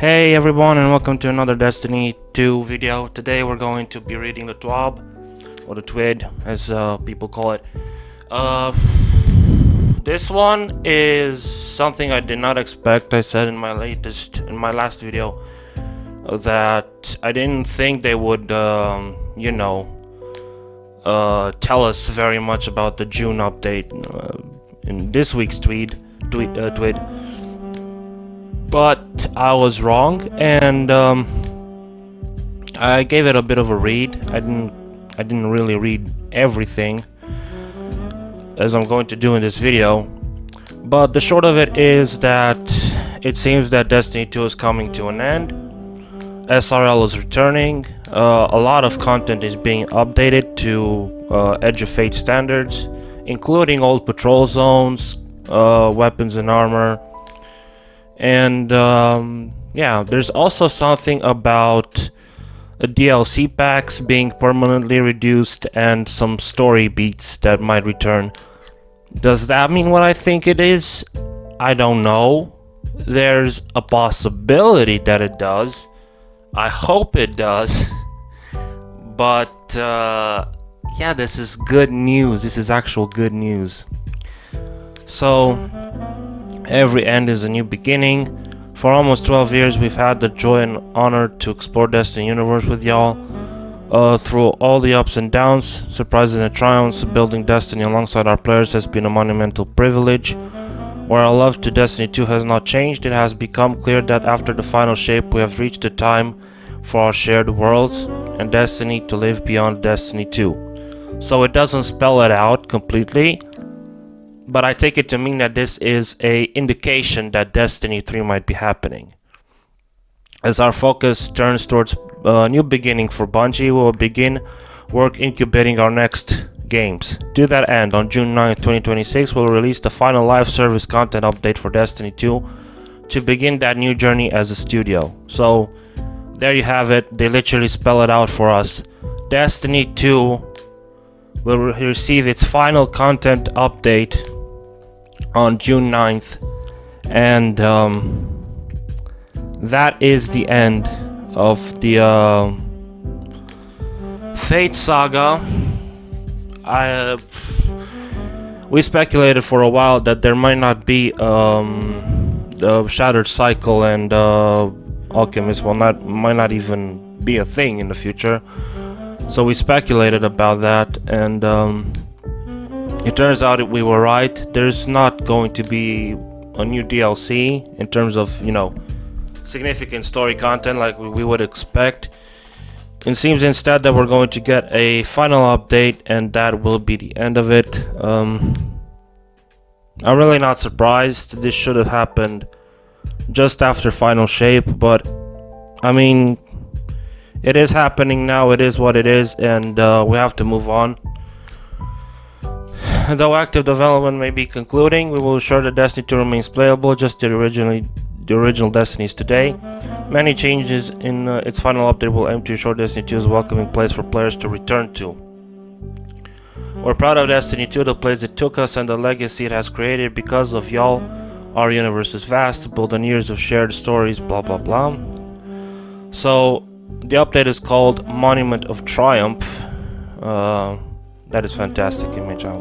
Hey everyone, and welcome to another Destiny 2 video. Today we're going to be reading the TWAB, or the TWID as people call it. This one is something I did not expect. I said in my last video that I didn't think they would tell us very much about the June update in this week's TWID. But I was wrong, and I gave it a bit of a read. I didn't really read everything, as I'm going to do in this video. But the short of it is that it seems that Destiny 2 is coming to an end. SRL is returning. A lot of content is being updated to Edge of Fate standards, including old patrol zones, weapons and armor. And yeah, there's also something about DLC packs being permanently reduced and some story beats that might return. Does that mean what I think it is? I don't know. There's a possibility that it does. I hope it does. But yeah, this is good news. This is actual good news. So every end is a new beginning. For almost 12 years we've had the joy and honor to explore Destiny universe with y'all. Through all the ups and downs, surprises and triumphs, building Destiny alongside our players has been a monumental privilege. Where our love to Destiny 2 has not changed, it has become clear that after the final shape we have reached the time for our shared worlds and Destiny to live beyond Destiny 2. So it doesn't spell it out completely, but I take it to mean that this is a indication that Destiny 3 might be happening. As our focus turns towards a new beginning for Bungie, we will begin work incubating our next games. To that end, on June 9th, 2026, we'll release the final live service content update for Destiny 2 to begin that new journey as a studio. So, there you have it. They literally spell it out for us. Destiny 2 will receive its final content update on June 9th, and that is the end of the Fate saga. We speculated for a while that there might not be the Shattered Cycle and Alchemist might not even be a thing in the future. So we speculated about that, and it turns out we were right. There's not going to be a new DLC in terms of, significant story content like we would expect. It seems instead that we're going to get a final update, and that will be the end of it. I'm really not surprised. This should have happened just after final shape, but I mean, it is happening now. It is what it is, and we have to move on. Though active development may be concluding, we will ensure that Destiny 2 remains playable just the original Destinies today. Many changes in its final update will aim to ensure Destiny 2 is a welcoming place for players to return to. We're proud of Destiny 2, the place it took us, and the legacy it has created. Because of y'all, our universe is vast, built on years of shared stories, blah blah blah. So, the update is called Monument of Triumph. That is fantastic image. I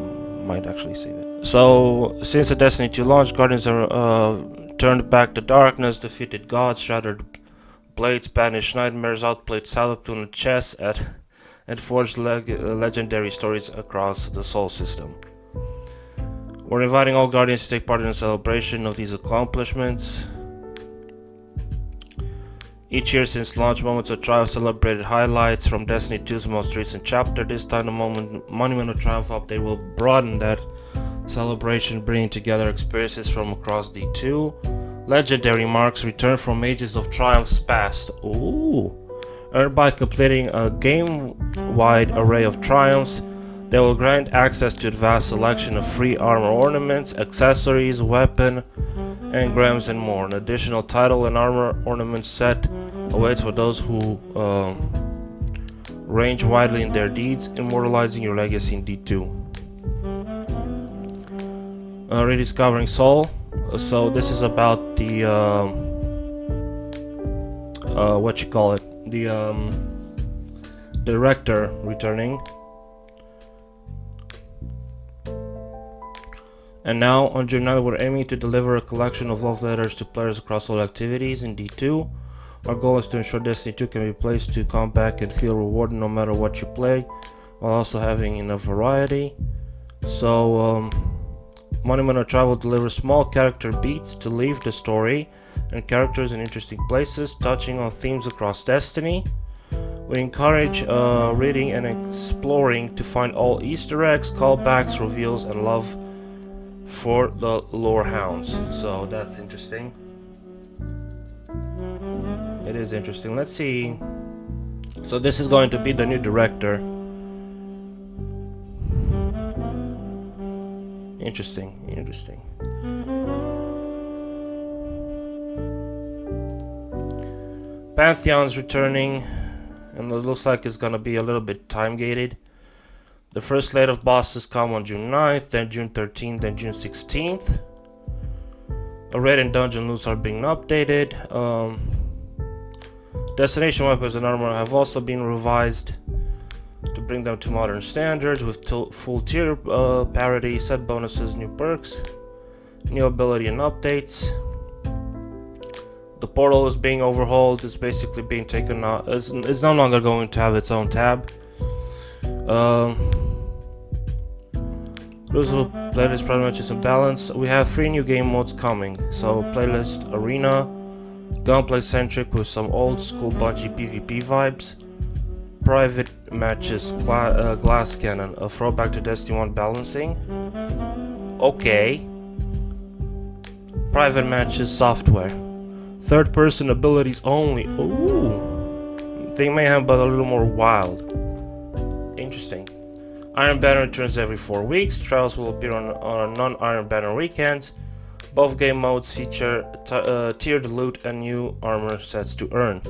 might actually see that. So, since the Destiny 2 launch, Guardians are turned back to darkness, defeated gods, shattered blades, banished nightmares, outplayed Salatun at chess, and forged legendary stories across the Sol system. We're inviting all Guardians to take part in a celebration of these accomplishments. Each year since launch, Moments of Triumph celebrated highlights from Destiny 2's most recent chapter. This time, the Monument of Triumph update will broaden that celebration, bringing together experiences from across D2. Legendary marks return from Ages of Triumph's past. Ooh. Earned by completing a game-wide array of triumphs, they will grant access to a vast selection of free armor ornaments, accessories, weapon, engrams, and more. An additional title and armor ornament set awaits for those who range widely in their deeds, immortalizing your legacy in D2. Rediscovering Sol. So this is about the what you call it, the director returning. And now on June 9th, we're aiming to deliver a collection of love letters to players across all activities in D2. Our goal is to ensure Destiny 2 can be placed to come back and feel rewarding no matter what you play, while also having enough variety. So Monument of Travel delivers small character beats to leave the story and characters in interesting places, touching on themes across Destiny. We encourage reading and exploring to find all Easter eggs, callbacks, reveals, and love for the lore hounds. So that's interesting. It is interesting. Let's see. So this is going to be the new director. Interesting. Pantheon's returning, and it looks like it's gonna be a little bit time gated. The first slate of bosses come on June 9th, then June 13th, then June 16th. The raid and dungeon loots are being updated. Destination weapons and armor have also been revised to bring them to modern standards with full tier parity, set bonuses, new perks, new ability and updates. The portal is being overhauled. It's basically being taken out. It's no longer going to have its own tab. Crucible playlist pretty much is in balance. We have 3 new game modes coming. So playlist arena, gunplay centric with some old school Bungie PvP vibes. Private matches, glass cannon, a throwback to Destiny 1 balancing. Okay. Private matches software. Third person abilities only. Ooh. They may have, but a little more wild. Interesting. Iron Banner returns every 4 weeks. Trials will appear on non-Iron Banner weekends. Both game modes feature tiered loot and new armor sets to earn.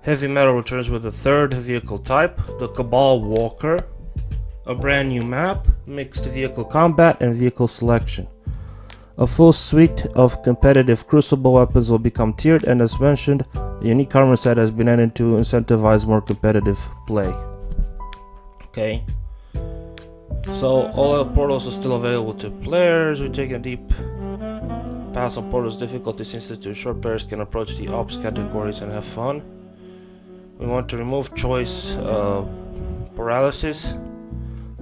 Heavy Metal returns with a 3rd vehicle type, the Cabal Walker, a brand new map, mixed vehicle combat, and vehicle selection. A full suite of competitive Crucible weapons will become tiered, and as mentioned, a unique armor set has been added to incentivize more competitive play. Okay. So all portals are still available to players. We take a deep pass on portals difficulty since to ensure players can approach the ops categories and have fun. We want to remove choice paralysis.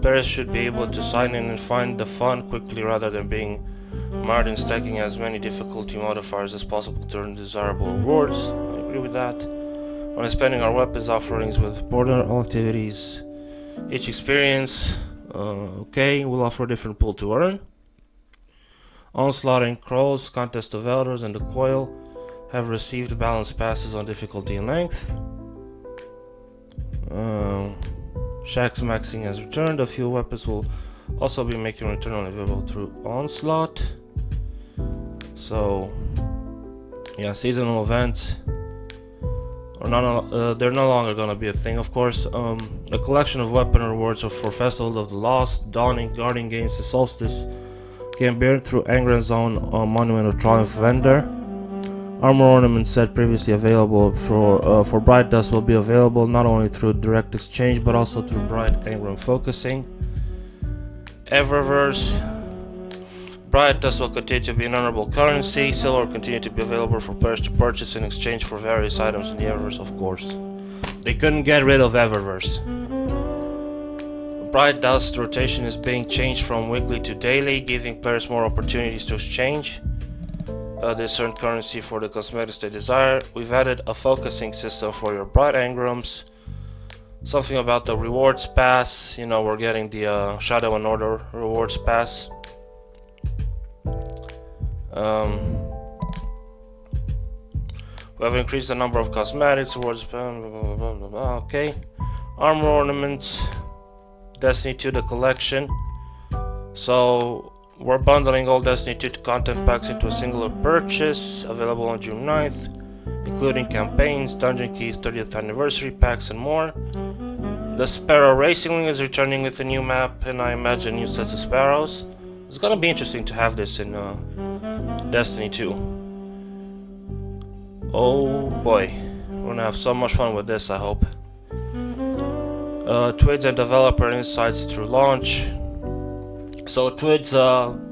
Players should be able to sign in and find the fun quickly rather than being mired in stacking as many difficulty modifiers as possible to earn desirable rewards. I agree with that. When expanding our weapons offerings with portal activities, each experience, okay, will offer a different pool to earn. Onslaught and Crows, Contest of Elders, and the Coil have received balanced passes on difficulty and length. Shax maxing has returned. A few weapons will also be making return only available through Onslaught. So, yeah, seasonal events are they're no longer gonna be a thing, of course. A collection of weapon rewards for Festival of the Lost, Dawning, Guarding Games, the Solstice can be earned through Angren Zone on Monument of Triumph vendor. Armor ornament set previously available for Bright Dust will be available not only through direct exchange but also through Bright Angren focusing. Eververse. Bright Dust will continue to be an honorable currency. Silver will continue to be available for players to purchase in exchange for various items in the Eververse, of course. They couldn't get rid of Eververse. Bright Dust rotation is being changed from weekly to daily, giving players more opportunities to exchange this certain currency for the cosmetics they desire. We've added a focusing system for your Bright Engrams. Something about the rewards pass. You know, we're getting the Shadow and Order rewards pass. We have increased the number of cosmetics, rewards, blah, blah, blah, blah, blah. Okay. Armor ornaments, Destiny 2 the collection. So we're bundling all Destiny 2 content packs into a singular purchase, available on June 9th, including campaigns, dungeon keys, 30th anniversary packs, and more. The Sparrow Racing Wing is returning with a new map, and I imagine new sets of Sparrows. It's gonna be interesting to have this in Destiny 2. Oh boy, we're gonna have so much fun with this, I hope. TWIDs and developer insights through launch. So TWIDs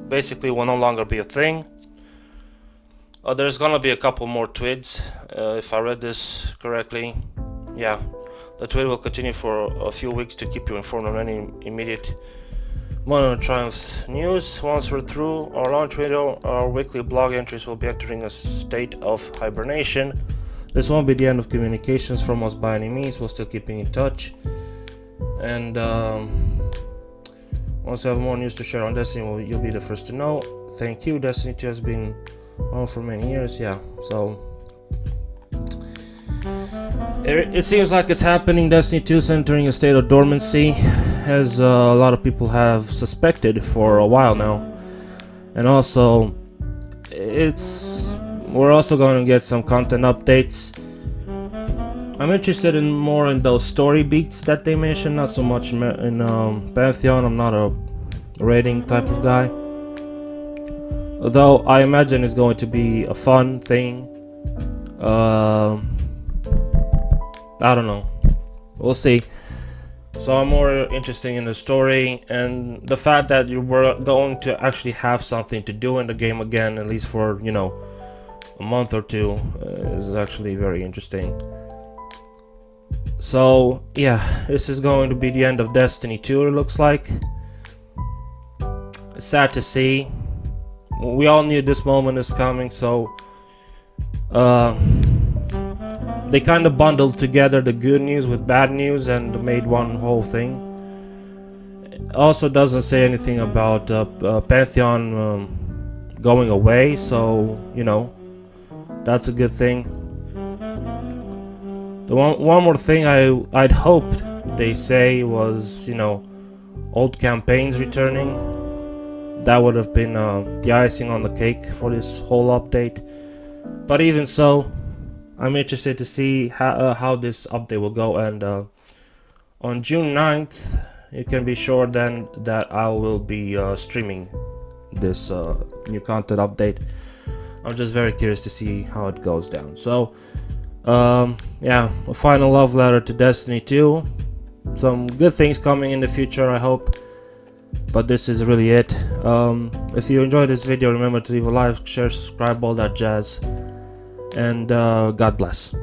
basically will no longer be a thing. There's gonna be a couple more TWIDs, if I read this correctly. Yeah, the TWID will continue for a few weeks to keep you informed on any immediate Mono Triumph's news. Once we're through our launch video, our weekly blog entries will be entering a state of hibernation. This won't be the end of communications from us by any means. We're still keeping in touch. And once we have more news to share on Destiny, you'll be the first to know. Thank you. Destiny 2 has been on for many years. Yeah, so it seems like it's happening. Destiny 2 is entering a state of dormancy, as a lot of people have suspected for a while now. And also, we're also going to get some content updates. I'm interested in more in those story beats that they mentioned, not so much in Pantheon. I'm not a raiding type of guy, although I imagine it's going to be a fun thing. I don't know, we'll see. So I'm more interested in the story, and the fact that you were going to actually have something to do in the game again, at least for, you know, a month or two, is actually very interesting. So yeah, this is going to be the end of Destiny 2, it looks like. It's sad to see. We all knew this moment is coming, so they kind of bundled together the good news with bad news and made one whole thing. It also doesn't say anything about Pantheon going away, so, you know, that's a good thing. The one more thing I'd hoped they say was, you know, old campaigns returning. That would have been the icing on the cake for this whole update. But even so, I'm interested to see how this update will go. And on June 9th, you can be sure then that I will be streaming this new content update. I'm just very curious to see how it goes down. So yeah, a final love letter to Destiny 2. Some good things coming in the future, I hope, but this is really it. If you enjoyed this video, remember to leave a like, share, subscribe, all that jazz, and God bless.